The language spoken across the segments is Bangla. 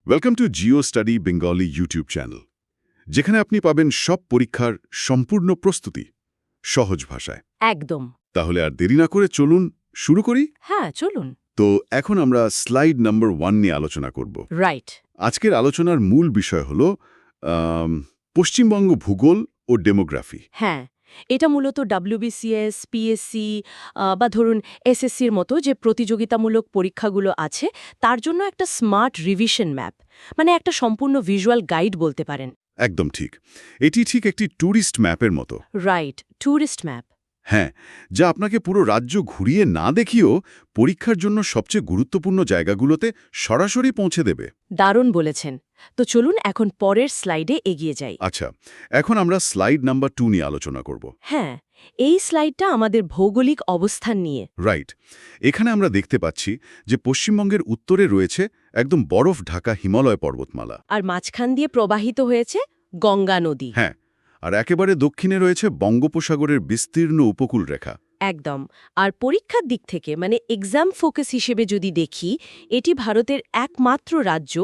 Welcome to Jio study Bengali YouTube channel, যেখানে আপনি পাবেন সব পরীক্ষার সম্পূর্ণ প্রস্তুতি সহজ ভাষায়। একদম। তাহলে আর দেরি না করে চলুন শুরু করি। হ্যাঁ, চলুন। তো এখন আমরা স্লাইড নাম্বার 1 নিয়ে আলোচনা করব। রাইট। আজকের আলোচনার মূল বিষয় হল পশ্চিমবঙ্গ ভূগোল ও ডেমোগ্রাফি। হ্যাঁ, এটা মূলত WBCS, পিএসসি বা ধরুন এসএসসির মতো যে প্রতিযোগিতামূলক পরীক্ষাগুলো আছে তার জন্য একটা স্মার্ট রিভিশন ম্যাপ, মানে একটা সম্পূর্ণ ভিজুয়াল গাইড বলতে পারেন। একদম ঠিক। এটি ঠিক একটি ট্যুরিস্ট ম্যাপের মতো। Right, tourist map. হ্যাঁ, যা আপনাকে পুরো রাজ্য ঘুরিয়ে না দেখিয়েও পরীক্ষার জন্য সবচেয়ে গুরুত্বপূর্ণ জায়গাগুলোতে সরাসরি পৌঁছে দেবে। দারুণ বলেছেন। তো চলুন এখন পরের স্লাইডে এগিয়ে যাই। আচ্ছা, এখন আমরা স্লাইড নাম্বার 2 নিয়ে আলোচনা করব। হ্যাঁ, এই স্লাইডটা আমাদের ভৌগোলিক অবস্থান নিয়ে। রাইট। এখানে আমরা দেখতে পাচ্ছি যে পশ্চিমবঙ্গের উত্তরে রয়েছে একদম বরফ ঢাকা হিমালয় পর্বতমালা। আর মাঝখান দিয়ে প্রবাহিত হয়েছে গঙ্গা নদী। হ্যাঁ, আর একেবারে দক্ষিণে রয়েছে বঙ্গোপসাগরের বিস্তীর্ণ উপকূল রেখা। একদম। আর পরীক্ষার দিক থেকে মানে এক্সাম ফোকাস হিসেবে যদি দেখি, এটি ভারতের একমাত্র রাজ্য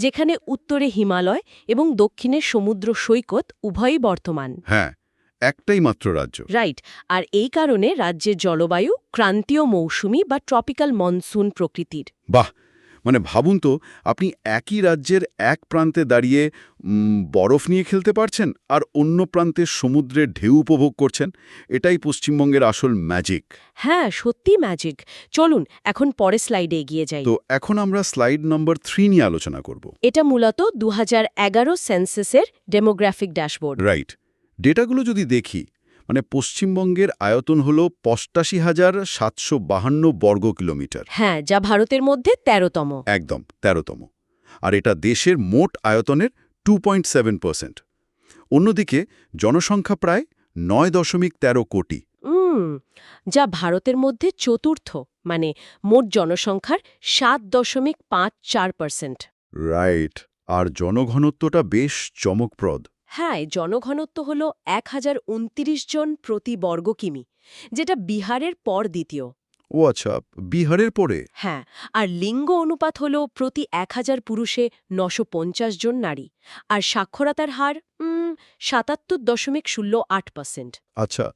যেখানে উত্তরে হিমালয় এবং দক্ষিণে সমুদ্র সৈকত উভয়ই বর্তমান। হ্যাঁ, একটাই মাত্র রাজ্য। রাইট। আর এই কারণে রাজ্যের জলবায়ু ক্রান্তীয় মৌসুমি বা ট্রপিক্যাল মনসুন প্রকৃতির। বাহ, মানে ভাবুন তো, আপনি একই রাজ্যের এক প্রান্তে দাঁড়িয়ে বরফ নিয়ে খেলতে পারছেন আর অন্য প্রান্তে সমুদ্রের ঢেউ উপভোগ করছেন। এটাই পশ্চিমবঙ্গের আসল ম্যাজিক। হ্যাঁ, সত্যি ম্যাজিক। চলুন এখন পরের স্লাইডে এগিয়ে যাই। তো এখন আমরা স্লাইড নম্বর 3 নিয়ে আলোচনা করব। এটা মূলত 2011 সেন্সাসের ডেমোগ্রাফিক ড্যাশবোর্ড। রাইট। ডেটাগুলো যদি দেখি, মানে পশ্চিমবঙ্গের আয়তন হল ৮৫,৭৫২ বর্গ কিলোমিটার। হ্যাঁ, যা ভারতের মধ্যে 13তম। একদম 13তম। আর এটা দেশের মোট আয়তনের 2.7%। অন্যদিকে জনসংখ্যা প্রায় ৯.১৩ কোটি। যা ভারতের মধ্যে চতুর্থ, মানে মোট জনসংখ্যার ৭.৫৪%। রাইট। আর জনঘনত্বটা বেশ চমকপ্রদ। হ্যাঁ, জনঘনত্ব হল ১,০২৯ জন প্রতি বর্গ কিমি, যেটা বিহারের পর দ্বিতীয়। ও আচ্ছা, বিহারের পরে? হ্যাঁ, আর লিঙ্গ অনুপাত হল প্রতি ১,০০০ পুরুষে ৯৫০ জন নারী, আর সাক্ষরতার হার ৭৭.০৮%। আচ্ছা,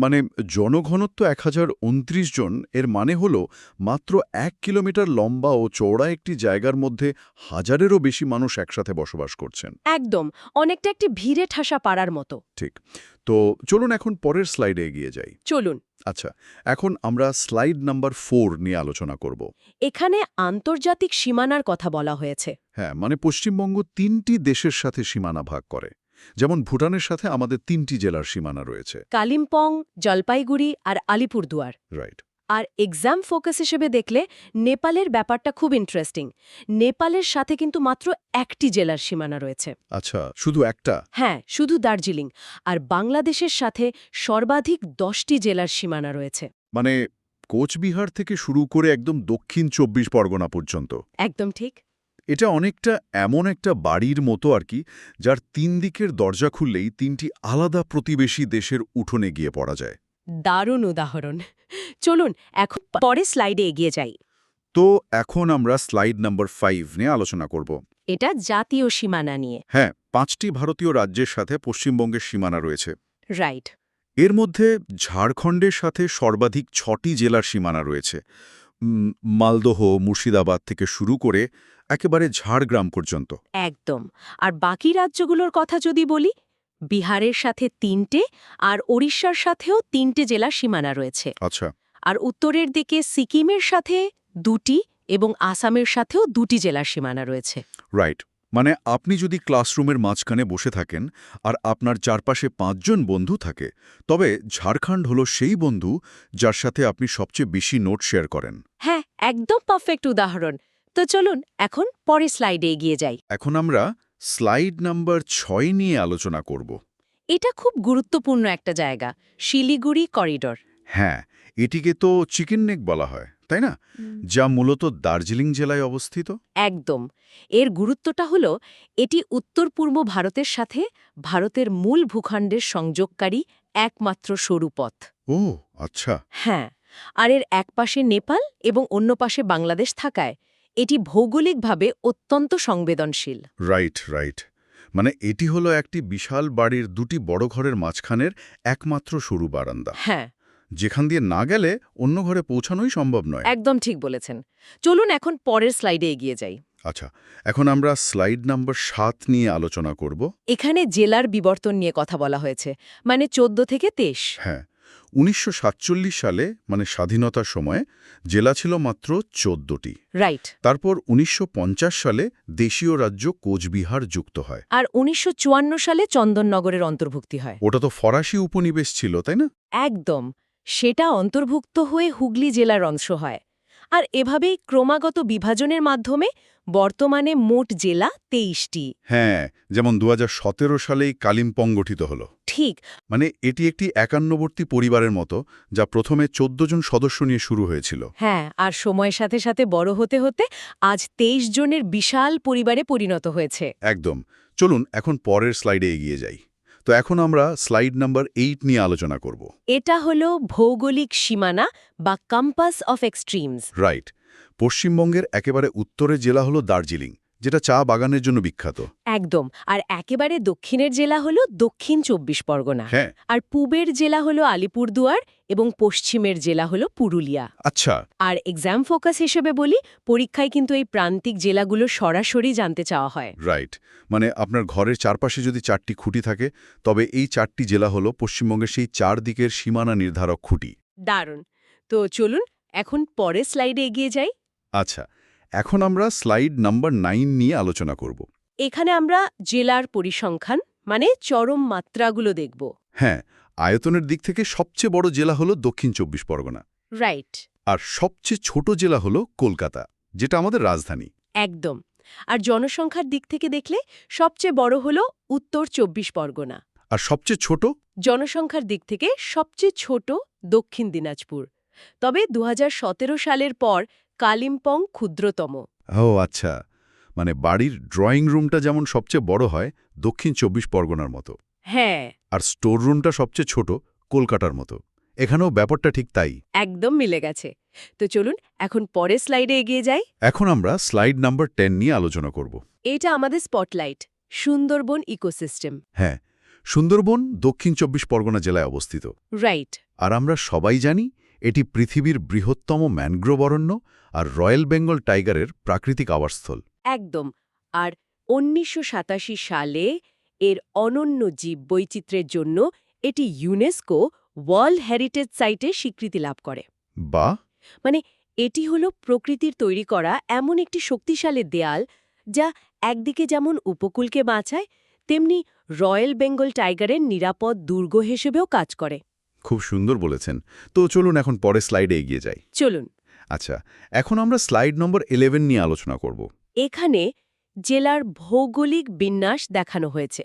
মানে জনঘনত্ব ১,০২৯ জন, এর মানে হল মাত্র ১ কিলোমিটার লম্বা ও চওড়া একটি জায়গার মধ্যে হাজারেরও বেশি মানুষ একসাথে বসবাস করছেন। একদম, অনেকটা একটি ভিড়ে ঠাসা পাড়ার মতো। ঠিক। তো চলুন এখন পরের স্লাইডে এগিয়ে যাই। চলুন। আচ্ছা, এখন আমরা স্লাইড নাম্বার 4 নিয়ে আলোচনা করব। এখানে আন্তর্জাতিক সীমানার কথা বলা হয়েছে। হ্যাঁ, মানে পশ্চিমবঙ্গ 3টি দেশের সাথে সীমানা ভাগ করে। যেমন ভুটানের সাথে আমাদের 3টি জেলার সীমানা রয়েছে। কালিম্পং, জলপাইগুড়ি আর আলিপুরদুয়ার। রাইট। আর এক্সাম ফোকাস হিসেবে দেখলে নেপালের ব্যাপারটা খুব ইন্টারেস্টিং। নেপালের সাথে কিন্তু মাত্র একটি জেলার সীমানা রয়েছে। আচ্ছা, শুধু একটা? হ্যাঁ, শুধু দার্জিলিং। আর বাংলাদেশের সাথে সর্বাধিক 10টি জেলার সীমানা রয়েছে। মানে কোচবিহার থেকে শুরু করে একদম দক্ষিণ ২৪ পরগনা পর্যন্ত। একদম ঠিক। এটা অনেকটা এমন একটা বাড়ির মতো আর কি, যার 3 দিকের দরজা খুললেই 3টি আলাদা প্রতিবেশী দেশের উঠোনে গিয়ে পড়া যায়। দারুণ উদাহরণ। চলুন এখন পরের স্লাইডে এগিয়ে যাই। তো এখন আমরা স্লাইড নাম্বার 5 নিয়ে আলোচনা করব। এটা জাতীয় সীমানা নিয়ে। হ্যাঁ, 5টি ভারতীয় রাজ্যের সাথে পশ্চিমবঙ্গের সীমানা রয়েছে। রাইট। এর মধ্যে ঝাড়খণ্ডের সাথে সর্বাধিক 6টি জেলার সীমানা রয়েছে। মালদহ, মুর্শিদাবাদ থেকে শুরু করে একেবারে ঝাড়গ্রাম পর্যন্ত। একদম। আর বাকি রাজ্যগুলোর কথা যদি বলি, বিহারের সাথে 3টে আর ওড়িশার সাথেও 3টে জেলার সীমানা রয়েছে। আচ্ছা। আর উত্তরের দিকে সিকিমের সাথে 2টি এবং আসামের সাথেও 2টি জেলার সীমানা রয়েছে। রাইট। মানে আপনি যদি ক্লাসরুমের মাঝখানে বসে থাকেন আর আপনার চারপাশে 5 জন বন্ধু থাকে, তবে ঝাড়খণ্ড হলো সেই বন্ধু যার সাথে আপনি সবচেয়ে বেশি নোট শেয়ার করেন। হ্যাঁ, একদম পারফেক্ট উদাহরণ। তো চলুন এখন পরের স্লাইডে এগিয়ে যাই। এখন আমরা স্লাইড নাম্বার 6 নিয়ে আলোচনা করব। এটা খুব গুরুত্বপূর্ণ একটা জায়গা, শিলিগুড়ি করিডোর। হ্যাঁ, এটিকে তো চিকেন নেক বলা হয়, তাই না? যা মূলত দার্জিলিং জেলায় অবস্থিত। একদম। এর গুরুত্বটা হলো এটি উত্তর পূর্ব ভারতের সাথে ভারতের মূল ভূখণ্ডের সংযোগকারী একমাত্র সরু পথ। ও আচ্ছা। হ্যাঁ, আর এর এক পাশে নেপাল এবং অন্য পাশে বাংলাদেশ থাকায় এটি ভৌগোলিকভাবে অত্যন্ত সংবেদনশীল। রাইট রাইট মানে এটি হলো একটি বিশাল বাড়ির দুটি বড় ঘরের মাঝখানের একমাত্র সরু বারান্দা, হ্যাঁ, যেখান দিয়ে না গেলে অন্য ঘরে পৌঁছানোই সম্ভব নয়। একদম ঠিক বলেছেন। চলুন এখন পরের স্লাইডে এগিয়ে যাই। আচ্ছা, এখন আমরা স্লাইড নাম্বার 7 নিয়ে আলোচনা করব। এখানে জেলার বিবর্তন নিয়ে কথা বলা হয়েছে, মানে 14 থেকে 23। হ্যাঁ, 1947 সালে মানে স্বাধীনতার সময়ে জেলা ছিল মাত্র 14টি। রাইট। তারপর 1950 সালে দেশীয় রাজ্য কোচবিহার যুক্ত হয়। আর 1954 সালে চন্দননগরের অন্তর্ভুক্তি হয়। ওটা তো ফরাসি উপনিবেশ ছিল, তাই না? একদম, সেটা অন্তর্ভুক্ত হয়ে হুগলি জেলার অংশ হয়। আর এভাবেই ক্রমাগত বিভাজনের মাধ্যমে বর্তমানে মোট জেলা 23টি। হ্যাঁ, যেমন 2017 সালেই কালিম্পং গঠিত হলো। ঠিক। মানে এটি একটি একান্নবর্তী পরিবারের মতো, যা প্রথমে 14 জন সদস্য নিয়ে শুরু হয়েছিল। হ্যাঁ, আর সময়ের সাথে সাথে বড় হতে হতে আজ 23 জনের বিশাল পরিবারে পরিণত হয়েছে। একদম। চলুন এখন পরের স্লাইডে এগিয়ে যাই। তো এখন আমরা স্লাইড নাম্বার 8 নিয়ে আলোচনা করব। এটা হলো ভৌগোলিক সীমানা বা কম্পাস অফ এক্সট্রিমস। রাইট। পশ্চিমবঙ্গের একেবারে উত্তরের জেলা হলো দার্জিলিং, যেটা চা বাগানের জন্য বিখ্যাত। একদম। আর একেবারে দক্ষিণের জেলা হলো দক্ষিণ 24 পরগনা। হ্যাঁ। আর পূবের জেলা হলো আলিপুরদুয়ার এবং পশ্চিমের জেলা হলো পুরুলিয়া। আচ্ছা। আর এক্সাম ফোকাস হিসেবে বলি, পরীক্ষায় কিন্তু এই প্রান্তিক জেলাগুলো সরাসরি জানতে চাওয়া হয়। রাইট। মানে আপনার ঘরের চারপাশে যদি 4টি খুঁটি থাকে, তবে এই 4টি জেলা হলো পশ্চিমবঙ্গের সেই 4 দিকের সীমানা নির্ধারক খুঁটি। দারুণ। তো চলুন এখন পরের স্লাইডে এগিয়ে যাই। আচ্ছা, এখন আমরা স্লাইড নাম্বার 9 নিয়ে আলোচনা করব। এখানে আমরা জেলার পরিসংখ্যান মানে চরম মাত্রাগুলো দেখব। হ্যাঁ, আয়তনের দিক থেকে সবচেয়ে বড় জেলা হলো দক্ষিণ 24 পরগনা। রাইট। আর সবচেয়ে ছোট জেলা হলো কলকাতা, যেটা আমাদের রাজধানী। একদম। আর জনসংখ্যার দিক থেকে দেখলে সবচেয়ে বড় হলো উত্তর 24 পরগনা। আর সবচেয়ে ছোট জনসংখ্যার দিক থেকে সবচেয়ে ছোট দক্ষিণ দিনাজপুর। তবে 2017 সালের পর কালিম্পং ক্ষুদ্রতম। ও আচ্ছা, মানে বাড়ির ড্রয়িং রুমটা যেমন সবচেয়ে বড় হয় দক্ষিণ 24 পরগনার মতো, হ্যাঁ, আর স্টোর রুমটা সবচেয়ে ছোট কলকাতার মতো। এখানেও ব্যাপারটা ঠিক তাই। একদম মিলে গেছে। তো চলুন এখন পরের স্লাইডে এগিয়ে যাই। এখন আমরা স্লাইড নাম্বার 10 নিয়ে আলোচনা করব। এটা আমাদের স্পটলাইট, সুন্দরবন ইকোসিস্টেম। হ্যাঁ, সুন্দরবন দক্ষিণ 24 পরগনা জেলায় অবস্থিত। রাইট। আর আমরা সবাই জানি এটি পৃথিবীর বৃহত্তম ম্যানগ্রোভ অরণ্য আর রয়্যাল বেঙ্গল টাইগারের প্রাকৃতিক আবাসস্থল। একদম। আর 1987 সালে এর অনন্য জীববৈচিত্র্যের জন্য এটি ইউনেস্কো ওয়ার্ল্ড হেরিটেজ সাইটে স্বীকৃতি লাভ করে। বা মানে এটি হলো প্রকৃতির তৈরি করা এমন একটি শক্তিশালী দেয়াল, যা একদিকে যেমন উপকূলকে বাঁচায়, তেমনি রয়্যাল বেঙ্গল টাইগারের নিরাপদ দুর্গ হিসেবেও কাজ করে। খুব সুন্দর বলেছেন। তো চলুন এখন পরের স্লাইডে এগিয়ে যাই। চলুন। আচ্ছা, এখন আমরা স্লাইড নম্বর 11 নিয়ে আলোচনা করব। এখানে জেলার ভৌগোলিক বিন্যাস দেখানো হয়েছে।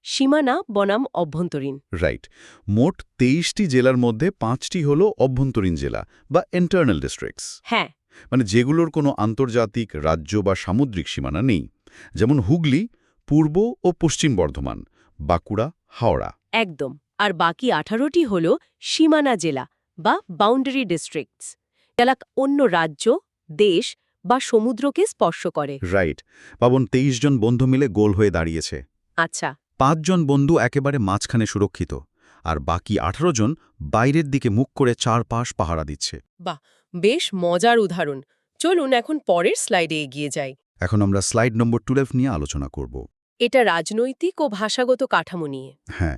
সীমানা বনাম অভ্যন্তরীণ। রাইট। মোট 23টি জেলার মধ্যে 5টি হলো অভ্যন্তরীণ জেলা বা ইন্টারনাল ডিস্ট্রিক্টস, হ্যাঁ, মানে যেগুলোর কোনো আন্তর্জাতিক, রাজ্য বা সামুদ্রিক সীমানা নেই। যেমন হুগলি, পূর্ব ও পশ্চিম বর্ধমান, বাঁকুড়া, হাওড়া। একদম। আর বাকি 18টি হল সীমানা জেলা বা বাউন্ডারি ডিস্ট্রিক্টস, যারা অন্য রাজ্য, দেশ বা সমুদ্রকে স্পর্শ করে। রাইট। পাবন 23 জন বন্ধু মিলে গোল হয়ে দাঁড়িয়েছে। আচ্ছা। 5 জন বন্ধু একেবারে মাঝখানে সুরক্ষিত, আর বাকি 18 জন বাইরের দিকে মুখ করে চারপাশ পাহারা দিচ্ছে। বাহ, বেশ মজার উদাহরণ। চলুন এখন পরের স্লাইডে এগিয়ে যাই। এখন আমরা স্লাইড নম্বর 12 নিয়ে আলোচনা করব। এটা রাজনৈতিক ও ভাষাগত কাঠামো নিয়ে। হ্যাঁ,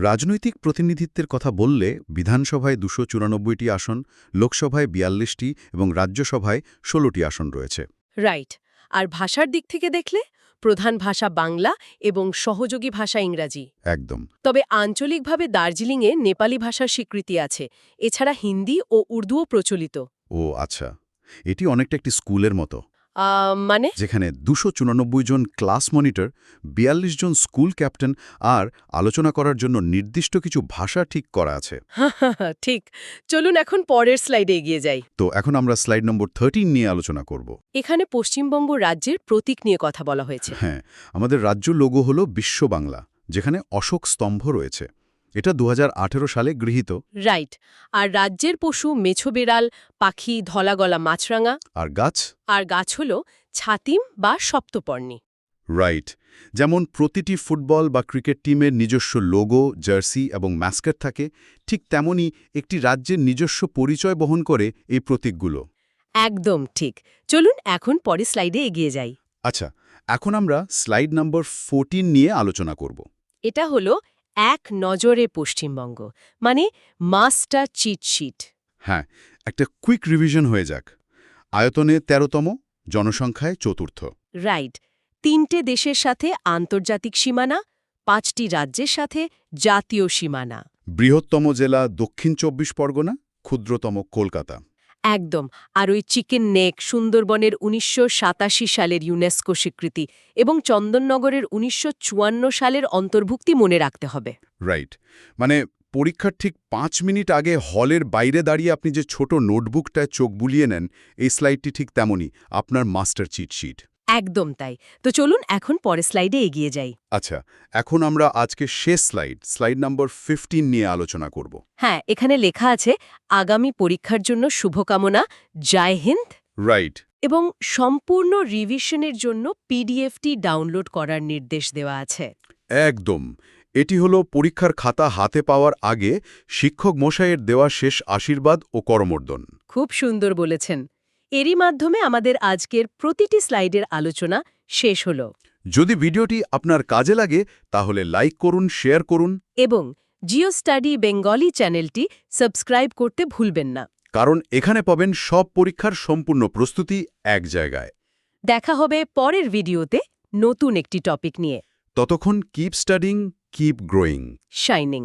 রাজনৈতিক প্রতিনিধিত্বের কথা বললে বিধানসভায় 294টি আসন, লোকসভায় 42টি এবং রাজ্যসভায় 16টি আসন রয়েছে। রাইট। আর ভাষার দিক থেকে দেখলে প্রধান ভাষা বাংলা এবং সহযোগী ভাষা ইংরাজি। একদম। তবে আঞ্চলিকভাবে দার্জিলিংয়ে নেপালি ভাষার স্বীকৃতি আছে। এছাড়া হিন্দি ও উর্দুও প্রচলিত। ও আচ্ছা, এটি অনেকটা একটি স্কুলের মতো, মানে যেখানে 294 জন ক্লাস মনিটর, 42 জন স্কুল ক্যাপ্টেন আর আলোচনা করার জন্য নির্দিষ্ট কিছু ভাষা ঠিক করা আছে। ঠিক। চলুন এখন পরের স্লাইডে এগিয়ে যাই। তো এখন আমরা স্লাইড নম্বর 13 নিয়ে আলোচনা করব। এখানে পশ্চিমবঙ্গ রাজ্যের প্রতীক নিয়ে কথা বলা হয়েছে। হ্যাঁ, আমাদের রাজ্য লোগো হলো বিশ্ব বাংলা, যেখানে অশোক স্তম্ভ রয়েছে। এটা 2018 সালে গৃহীত। রাইট। আর রাজ্যের পশু মেছো বেড়াল, পাখি, ধলাগলা মাছরাঙা। আর গাছ? আর গাছ হল ছাতিম বা সপ্তপর্ণী। রাইট। যেমন প্রতিটি ফুটবল বা ক্রিকেট টিমের নিজস্ব লোগো, জার্সি এবং ম্যাসকট থাকে, ঠিক তেমনি একটি রাজ্যের নিজস্ব পরিচয় বহন করে এই প্রতীকগুলো। একদম ঠিক। চলুন এখন পরের স্লাইডে এগিয়ে যাই। আচ্ছা, এখন আমরা স্লাইড নম্বর 14 নিয়ে আলোচনা করব। এটা হলো এক নজরে পশ্চিমবঙ্গ, মানে মাস্টার চিটশিট। হ্যাঁ, একটা কুইক রিভিশন হয়ে যাক। আয়তনে 13তম, জনসংখ্যায় চতুর্থ। রাইট। 3টে দেশের সাথে আন্তর্জাতিক সীমানা, 5টি রাজ্যের সাথে জাতীয় সীমানা। বৃহত্তম জেলা দক্ষিণ 24 পরগনা, ক্ষুদ্রতম কলকাতা। একদম। আর ওই চিকেন নেক সুন্দরবনের 1987 সালের ইউনেস্কো স্বীকৃতি এবং চন্দননগরের 1954 সালের অন্তর্ভুক্তি মনে রাখতে হবে। রাইট। মানে পরীক্ষার ঠিক 5 মিনিট আগে হলের বাইরে দাঁড়িয়ে আপনি যে ছোট নোটবুকটায় চোখ বুলিয়ে নেন, এই স্লাইডটি ঠিক তেমনই, আপনার মাস্টার চিটশিট। একদম তাই। তো চলুন এখন পরের স্লাইডে এগিয়ে যাই। আচ্ছা, এখন আমরা আজকে শেষ স্লাইড নম্বর 15 নিয়ে আলোচনা করব। হ্যাঁ, এখানে লেখা আছে আগামী পরীক্ষার জন্য শুভকামনা, জয় হিন্দ। রাইট। এবং সম্পূর্ণ রিভিশনের জন্য পিডিএফটি ডাউনলোড করার নির্দেশ দেওয়া আছে। একদম। এটি হলো পরীক্ষার খাতা হাতে পাওয়ার আগে শিক্ষক মশাইয়ের দেওয়া শেষ আশীর্বাদ ও করমর্দন। খুব সুন্দর বলেছেন। এরই মাধ্যমে আমাদের আজকের প্রতিটি স্লাইডের আলোচনা শেষ হলো। যদি ভিডিওটি আপনার কাজে লাগে তাহলে লাইক করুন, শেয়ার করুন। এবং জিও স্টাডি বেঙ্গলি চ্যানেলটি সাবস্ক্রাইব করতে ভুলবেন না। কারণ এখানে পাবেন সব পরীক্ষার সম্পূর্ণ প্রস্তুতি এক জায়গায়। দেখা হবে পরের ভিডিওতে নতুন একটি টপিক নিয়ে। ততক্ষণ keep studying, keep growing. Shining.